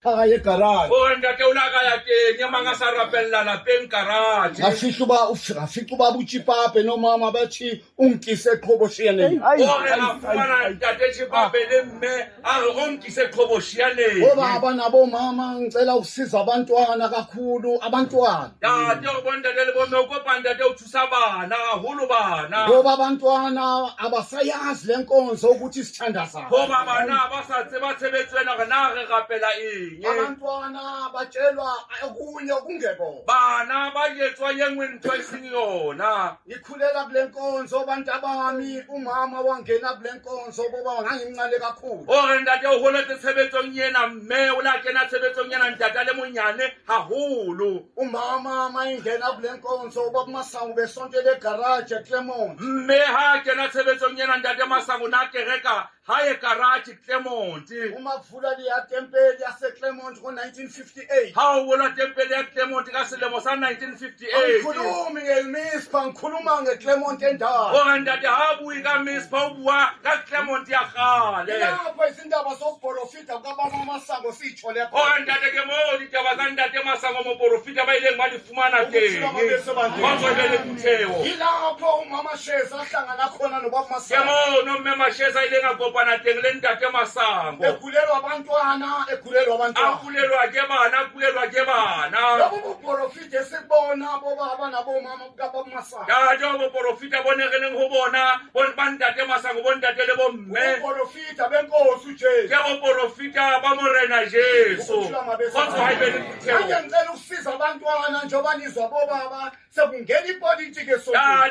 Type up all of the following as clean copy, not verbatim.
phaka yegarage o ntate o la ka ya teng e mang a sa rapella lapeng garage ngafica ubaba uchipape nomama bathi ungikise eqhoboshiyaneni o re a fumana ntate Chipape le mme a re o nkise eqhoboshiyaneng obaba nabomama ngicela ukusiza abantwana kakhulu abantwana ntate o bontate le bomme o kopa ntate o thusa bana haholo bana ngoba abantwana abasayazi le nkonzo ukuthi isithanda sabo hoba bana ba sa tseba tshebetso ena re na re rapela eng abantwana batshelwa okunye okungekho bana ba yetswa ye nngwe ntho e seng yona ngikhulela kule nkonzo abantu abami umama wangena kule nkonzo boba ngangimncane kakhulu o re ntate o holetse tshebetsong ena mme o la kena tshebetsong ena ntata le monyane haholo umama mayingena kule nkonzo babumasango besonto legaraje Clermont mme ha kena tshebetsong ena ntate Masango na kereka hae garage Clermont uma kuvula liya tempeli yaseClermont ngo-1958 ha o bona tempele ya Clermont ka selemo sa 1958 angikhulumi ngemispa ngikhuluma ngeClermont endala o re ntate ha bui ka Mispa o bua ka Clermont ya gale lapho izindaba zokuprofita kwabamasango siyithole o re ntate ke mo ditaba tsa ntate Masango moporofita ba ileng ba di fumana teng ba tswele motheo yilapho umama Sheza ahlangana khona ke nobabamasango mo no mme Mashesa ileng a kopana teng le ntate Masango ekhulelwa abantwana a kulelwa ke bana a kulelwa ke bana lobo buprofita esibona bobaba nabomama kabamasango ya jo moporofita bone re leng ho bona ba ntate Masango bo ntate le bomme uprofita benkosi uJesu ke moporofita ba morena Jesu kgotso ha ibe le motheo ngicela ukusiza abantwana njengoba nizwa bobaba sekungena ipolitiki ya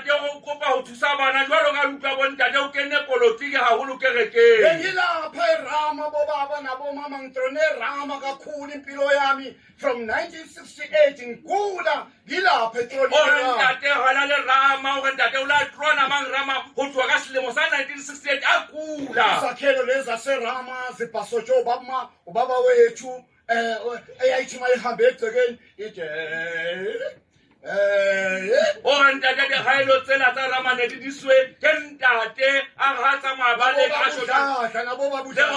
ke go kopa ho thusa bana jwalo ka utlwa bo ntate o kene polotiki haholo kerekeng bengilapha erama bobaba nabomama ngitone erama kakhulu impilo yami from 1968 ngikula ngilapha o re etrolini ntate hana le rama o re ntate o la trona mang rama ho tloha ka selemo sa 1968 a kula izakhelo lezi zaserama zibhasotshe ubaba wethu eyayithi uma ihambe egcekeni ije o re ntate di haelo tsela tsa rama ne di diswe ke ntate a ga tsamaya ba le ka shota le bo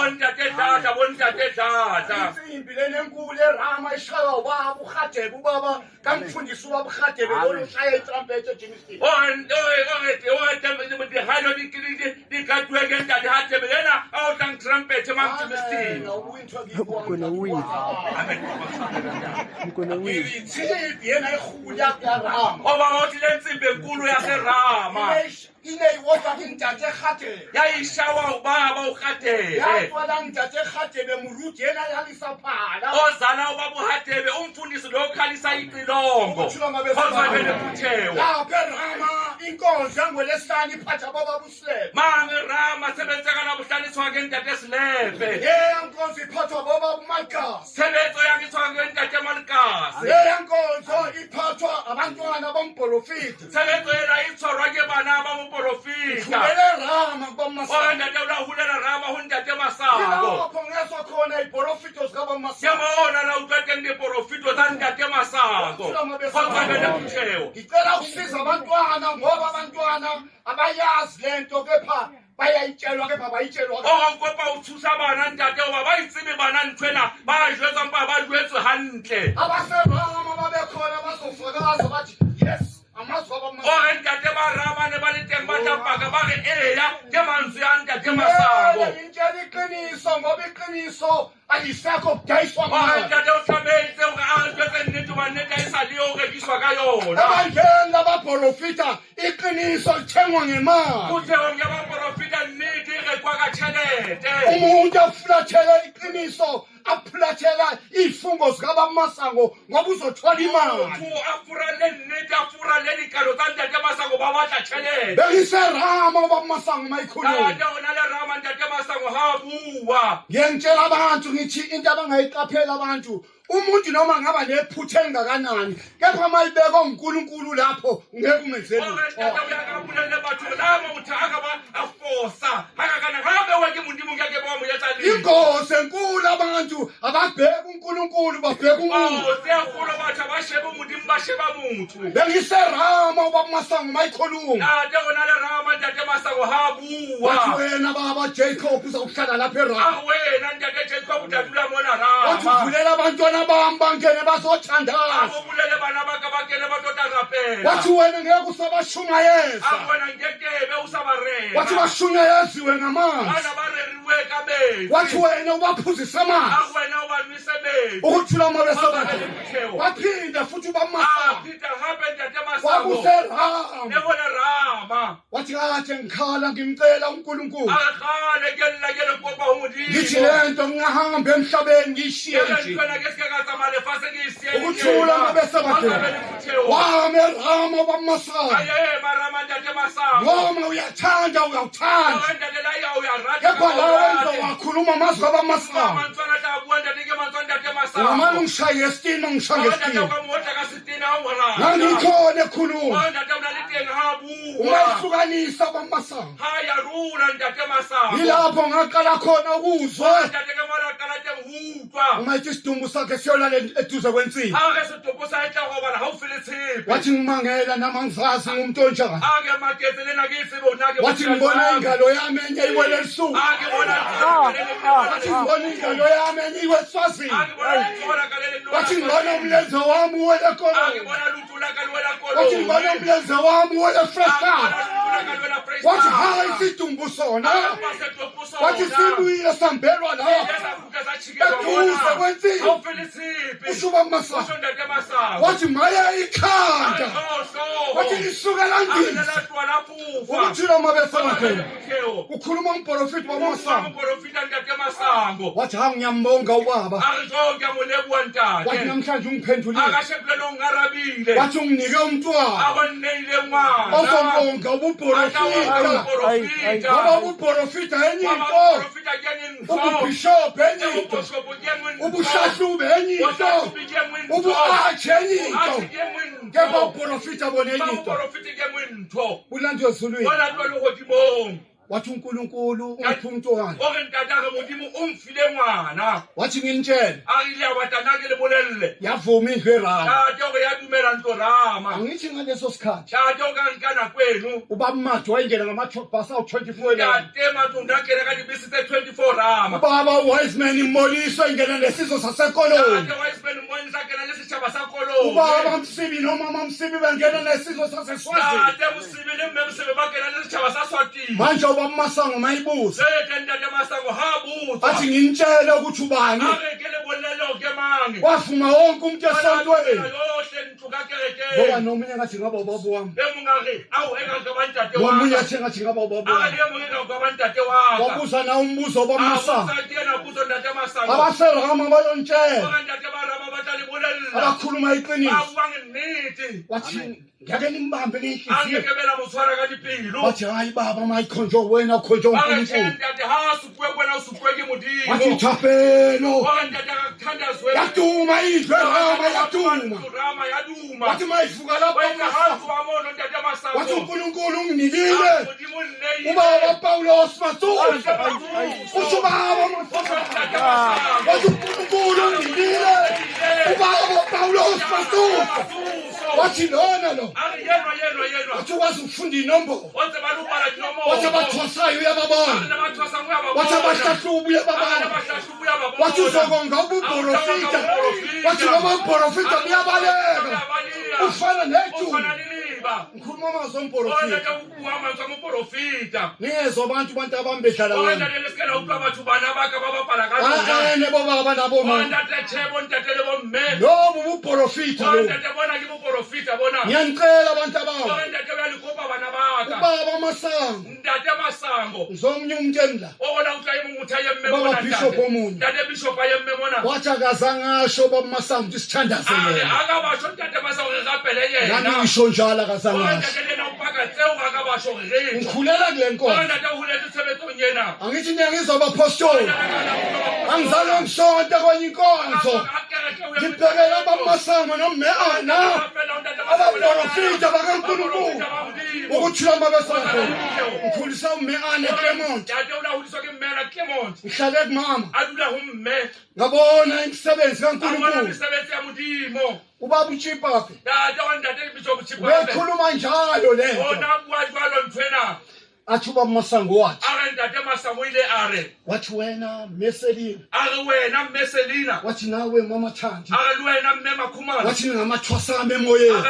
ntate data bo ntate data insimbi lenenkulu erama ishaya ubaba urhadebe ubaba kamfundisi ubaba urhadebe bona ushaya itrumpet ejimistin o re di haelo di katuwe ke ntate hatebe yena a o tlang trumpet mang jimistin yena ihuya yarama o ba o tlile ntsimbe nkulu ya serama ineyodwa intate erhadebe yayishawa ubaba urhatebe yatwala ntate erhadebe murudi yena yalisaphala ozala ubaba uhatebe umfundisi lo khalisa icilongo khozwele kuthewo lapha erama inkonzo yangolesihlanu iphatha baba busilebe mange rama sebenzeka nabuhlaliswa ke ntate Silepe yenkonzo iphathwa baba umalkasi sebetso yakiswa ke ntate Malkasi yenkonzo iphathwa abantwana bomprofita sebetso ena itshwarwa ke bana ba moporofita ulele rama o kubamasango ntate o la hulela rama ho ntate Masango lapho ngeswa khona iprofito ke zikabamasango mona la utlwa teng diporofito tsa ntate Masango khozwele kuthewo ngicela ukusiza abantwana ngoba abantwana abayazi lento kepha bayayitshelwa kepha bayitshelwa o kopa o thusa bana ntate hoba ba itsebe bana nthwena ba jwetsa mpa ba jwetswe hantle abaserama babekhona bazofakaza bathi yes amazwi o abamasango re ntate ba rama ne ba le teng ba tlapaka ba re eya ke mantswe ya ntate Masango ngitshela iqiniso ngoba iqiniso alisekho kudayiswa o re ngayo ntate o tlametse hore a re jwetse nnete ba nnete a e sa le yo rekiswa ka yona ebandleni labaprofita iqiniso lithengwa ngemali kutheong ya baporofita nnete e rekwa ka tjhelete umuntu afulathela iqiniso aphulathela izifungo zikabamasango ngoba uzothola imali motho a furale nnete a furale dikalo tsa ntate Masango ba batla tjhelete bengiserama ubamasango mayikhuluma kade o na le rama ntate Masango ha bua ngiyangitshela abantu ngithi into abangayiqaphela abantu umuntu noma ngaba nephutha elingakanani kepha mayibekwa uNkulunkulu lapho ngeke umenzele Tata uyakabulela batho lama uthaka ba afosa. Hakakana ngabe weke mundimu ngeke ba muyetsali. ingozi enkulu abantu ababheka uNkulunkulu babheka umuntu Siyafuna batho abasheba mundimu basheba muthu. bengiserama ubamasango mayikhuluma Tate ona le rama ntate masango habuwa. wathi wena baba Jacob uzokuhlala lapha eRama Wena ntate Jacob udatula mona wathi rama. uvulela abantwana bami bangene bazothandaza Abulele bana baka bakele batota rapela. wathi wena ngeke usabashungayeza Abona ngekebe usabarela. wathi bashungayeziwe ngamanzi Bana bareriwe kabezi. wathi wena ubaphuzisa amanzi Wena ubanwise bezi. ukuthula amabese Babele bakhe mtheo. waphinda futhi ubamasango Peter happened ntate masango. wakuserama Nebona rama. wathi kade ngikhala ngimcela uNkulunkulu Akhale kelakele kopa umudimo. ngithi lento ngingahamba emhlabeni ngiyishiye nje ukuthula amabese bakhe wame eRama ubamasango noma uyathanda uyawuthanda kepha la wenza wakhuluma amazwi abamasango ngamane ungishaye esitini ungishaye esitini ngangikhona ekhuluma ungayihlukanisa abamasango yilapho ngaqala khona ukuzwa ungathi isidumbu sakhe siyolala eduze kwensipho wathi ngimangela nama ngizazi ngumuntu onjani wathi ngibona ingalo yami enye iwele elisuku wathi ngibona ingalo yami enye iwe eswazini wathi ngibona umlenze wami uwele ekoloni wathi ngibona umlenze wami uwele efreskani wathi hayi isidumbu sona wathi sibuyile sambelwa lapho eduze kwensipho ushuba masango wathi maya ikhanda wathi lisukela ndini ukuthula amabese bakhe ukhuluma umprofeti wamasango wathi hayi ngiyambonga ubaba wathi namhlanje ungiphendulile wathi unginike umntwana ozobonga ubuprofita ngoba ubuprofita enye into ububhishophu enye into ubushahlubi enye into ubu-arch enye into kepha uprofita bona enye into ulanto ezulwini wathi uNkulunkulu ungiphi umntwana wathi nginitshele yavuma indlu eRama angithi ngaleso sikhathi ubaba Madu wayengena ngama-bus awu-24 ubaba uWiseman Moliso engena nesizwe sasekoloni ubaba Msibi nomama Msibi bengena nesizwe saseSwazini manje ubaba Masango mayibuza athi nginitshele ukuthi ubani wafuma wonke umuntu esontweni ngoba nomunye ngathi ngaba ubaba wami nomunye athi ngathi ngaba ubaba wami wabuza nawo umbuzo ubaba Masango abaseRama bayontshela abakhuluma iqiniso wathi ngeke nimbambe ngenhliziyo wathi hayi baba mayikhonjwe wena ukhonjwe uNkulunkulu wathi thapelo yaduma indlu eRama yaduma wathi mayivuka lapho wathi uNkulunkulu unginikile ubaba Paulos Masuka usho baba wathi uNkulunkulu unginikile ubaba Paulos Masuka wathi lona lo wathi wazi ukufunda inombolo wathi abathwasayo uyababona wathi abahlahlubi uyababona wathi uzokonga ubuprofita wathi ngoba ubuprofita buyabaleka ufana neduma ngikhuluma amazwi omprofita ningezwa abantu abambedlala wena ene bobaba nabomama lobu buprofita lobu ngiyanicela abantu ababo ubaba Masango ngizomnye umtsheni la baba bishop omunye wathi akazangasho ubaba Masango ukuthi sithandaze yena nami ngisho njalo akazangasho ngikhulela kule nkonzo angithi ngiyangizwa abapostoli angizalwe ngisonto kwenye inkonzo ngibhekela bamasango nomeana abaprofita bakaNkulunkulu ukuthula mabesakho ngikhulisa umeana Clement ngihlale kumama ngabona imisebenzi kaNkulunkulu ubaba uChipaphe wekhuluma njalo lento athi ubaba Masango wathi wena Meselina wathi nawe mama Thandi wathi ngamathwasa ami emoyeni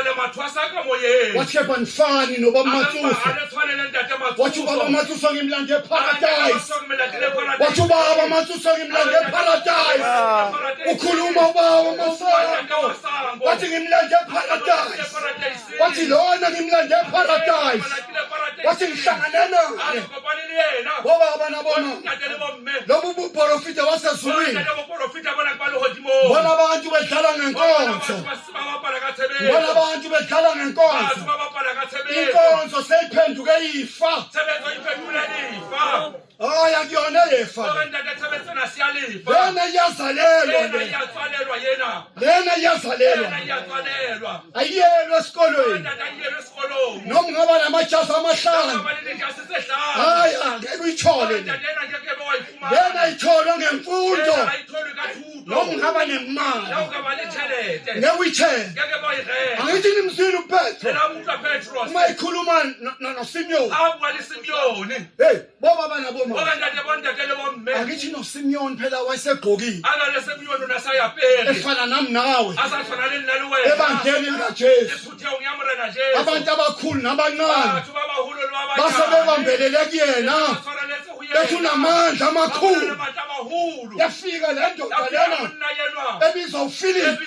wathi banifani nobaba Matsusa wathi ubaba Matsusa ngimlande eParadise wathi ubaba Matsusa ngimlande eParadise ukhuluma ubaba Masango wathi ngimlande eParadise wathi lona ngimlande eParadise wathi ngihlangane bobaba nabona lobu buprofita wasezulwini bona abantu bedlala ngenkonzo bona abantu bedlala ngenkonzo inkonzo seyiphenduke ifa aya kuyona lefa lena yazalelwa ayiyelwe esikolweni noma ngaba namajazi amahlanu haya ngeke uyithole lena itholwa ngemfundo noma ngaba nemali ngeke uyithele angithi nimzwile uPetro uma ikhuluma noSimeon hey bobaba naboma angithi noSimeon phela wayesegqokile efana nami nawe ebandleni likaJesu abantu abakhulu nabancane basebebambelele kuyena bekunamandla amakhulu yafika le ndoda lena ebizwa uPhilip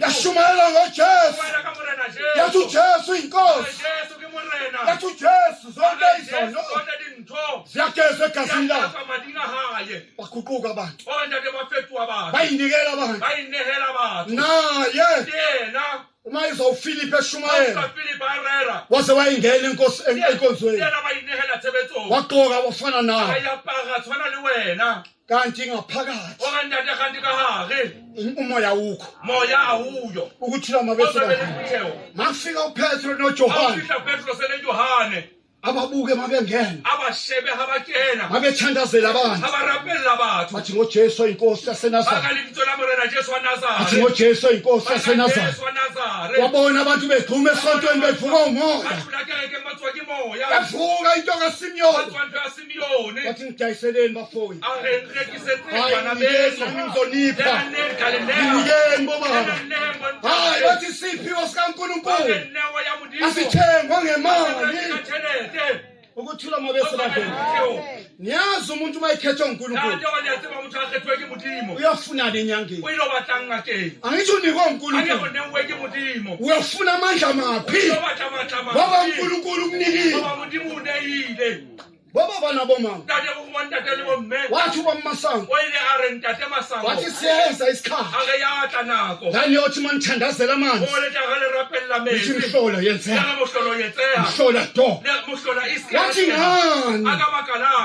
yashumayela ngoJesu yathi uJesu inkosi yathi uJesu zonke izono ziyagezwa egazini lakhe baguquka abantu bayinikela abantu naye uma izwa uPhilip eshumayela waze wayingena enkonzweni waqoka wafana nawe kanti ngaphakathi umoya awukho ukuthula mabesela mafika uPetro noJohane ababuke mabengena mabethandazela abantu bathi ngoJesu inkosi yaseNazaretha bathi ngoJesu inkosi yaseNazaretha wabona abantu begquma esontweni bevuka umoya bavuka into kaSimeon bathi ngidayiseleni bafowethu ngizonipha ngiyeni bobaba hayi bathi siphiwo sikaNkulunkulu asithengwa ngemali ukuthula mabesela niyazi umuntu mayikhethwe uNkulunkulu uyafuna lenyangeni angithi unikwe uNkulunkulu uyafuna amandla maphi ngoba uNkulunkulu ukunikile bobaba nabomama wathi ubaba Masango wathi siyenza isikhathi ngani yothi manithandazela amanzi nithi mhlolo yenzeka mhlola do wathi ngani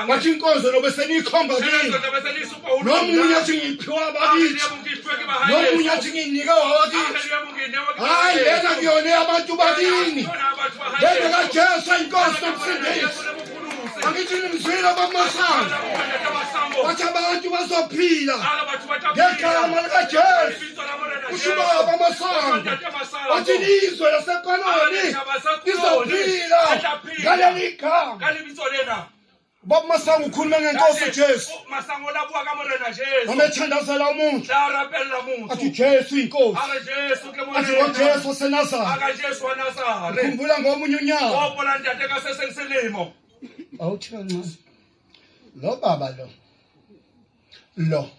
wathi inkonzo lobe seniyikhomba kini nomunye athi ngiphiwa abakithi nomunye athi nginike wawakithi hayi lena kuyona abantu bakini lena kaJesu inkosi nomsindisi angithi nimzwile bamasango wathi abantu bazophila ngegama likaJesu ushubaba bamasango wathi izwe laseKanani lizophila ngaleli gama Baba Masango ukhuluma ngenkosi uJesu noma ethandazela umuntu athi Jesu inkosi athi ngoJesu waseNazaretha khumbula ngomunye unyaka awuthina lo baba lo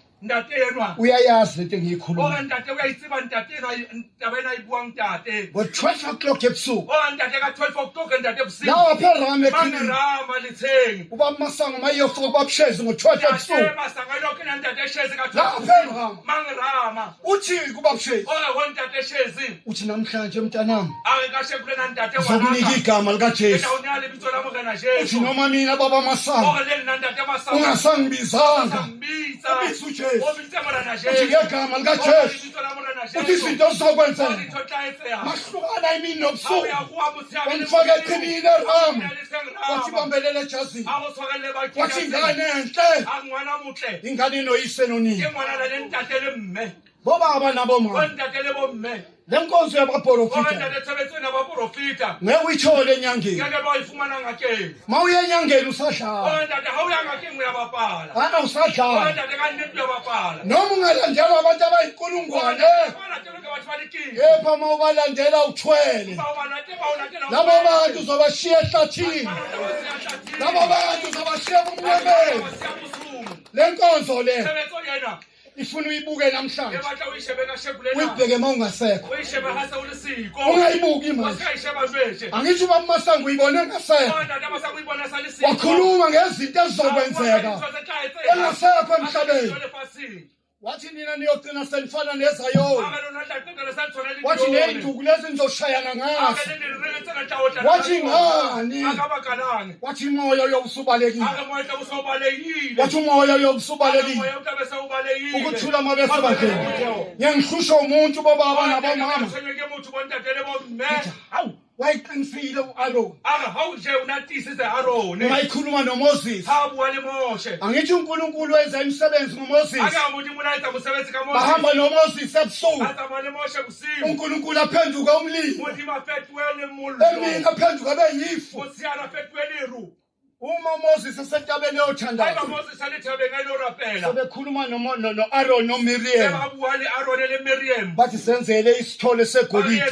uyayazi lento engiyikhuluma ngo-12 o'clock ebusuku lawa phela rama ekhilini ubaba Masango mayiyofika ubaba Shezi ngo-12 ebusuku lawa phela rama mama. uthi kubabushe Oke wontate shezi. uthi namhlanje mntanami Ake kashe kulena ntate ngizokunika wanaka. igama likaJesu Endaweni yale ibitso lamorena uthi Jesu. noma mina baba masango Oke leli nandate masango. ungasangibizanga Sambisa. ubise uJesu Obitse morena uthi Jesu. ngegama Oke likaJesu ibitso lamorena uthi Jesu. izinto zizokwenzeka Oke mahlukana imini nobusuku awuyakuhamba uthiyabele. wangifake eqhinini eramu wathi Ngiyalisengirama. bambelele ejazini Awusokele wathi bakhe. ingane enhle Angwana muhle. ingane inoyise nonina Ingwana la lentatele mme. bobaba nabomama Ontatele bomme. le nkonzo yabaprofita Ontate tshebetsong ya baprofita. ngeke uyithole enyangeni Ngeke bayifumana ngakeng. ma uya enyangeni usadlala Ontate ha o ya ngakeng uyabapala. ana usadlala Ontate ka nnete uyabapala. noma ungalandelwa abantu abayinkulungwane kepha ma ubalandela uthwele labo bantu uzobashiya ehlathini labo bantu uzobashiya kumnyameni le nkonzo le ifuna uyibuke namhlanje uyibheke ma ungasekho ungayibuki manje angithi uba masango uyibone ngasekho wakhuluma ngezinto ezizokwenzeka engasekho emhlabeni wathi nina niyogcina senifana nezayoni wathi ney'nduku lezi nizoshayana ngazo wathi ngani wathi moya uyobusubalekile wathi umoya uyobusubalekile ukuthula mabesebadleni ngiyangihlusha umuntu bobaba nabomama hawu wayiqinisile u-aroni ungayikhuluma nomoses angithi uNkulunkulu wenza imisebenzi ngomoses bahamba nomoses ebusuku uNkulunkulu aphenduka umlilo emini aphenduka beyifu uma uMoses esentabeni eyothandaza sebekhuluma no-Aroni noMiriam bathi senzele isithole segolide